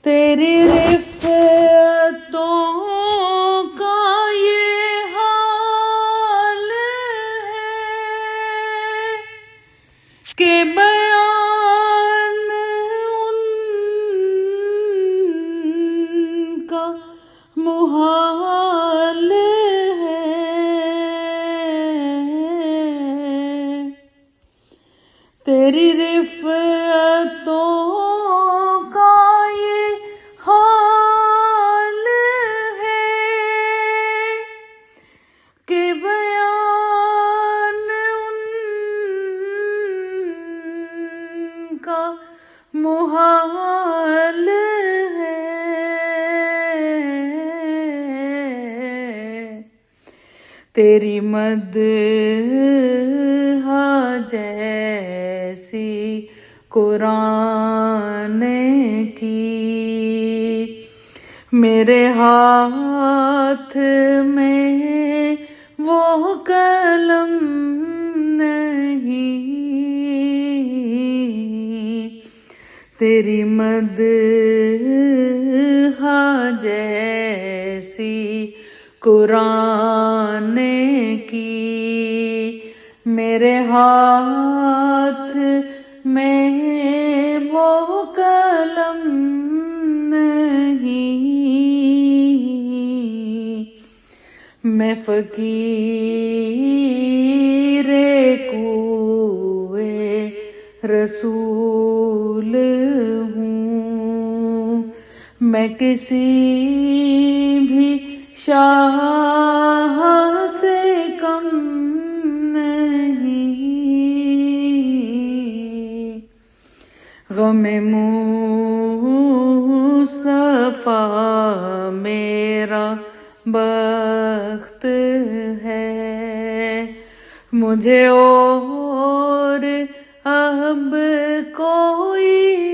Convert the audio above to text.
تیری رفتوں کا یہ حال ہے کہ بیان ان کا محال ہے. تیری رفتوں کا یہ حال ہے کہ بیان ان کا محال ہے. تیری مدح جیسی قرآن کی میرے ہاتھ میں وہ قلم نہیں. تیری مدح جیسی قرآن کی میرے ہاتھ میں وہ قلم نہیں. میں فقیر کوئے رسول ہوں. میں کسی بھی شاہ سے کم نہیں. غم مصطفیٰ میرا بخت ہے. مجھے اور اب کوئی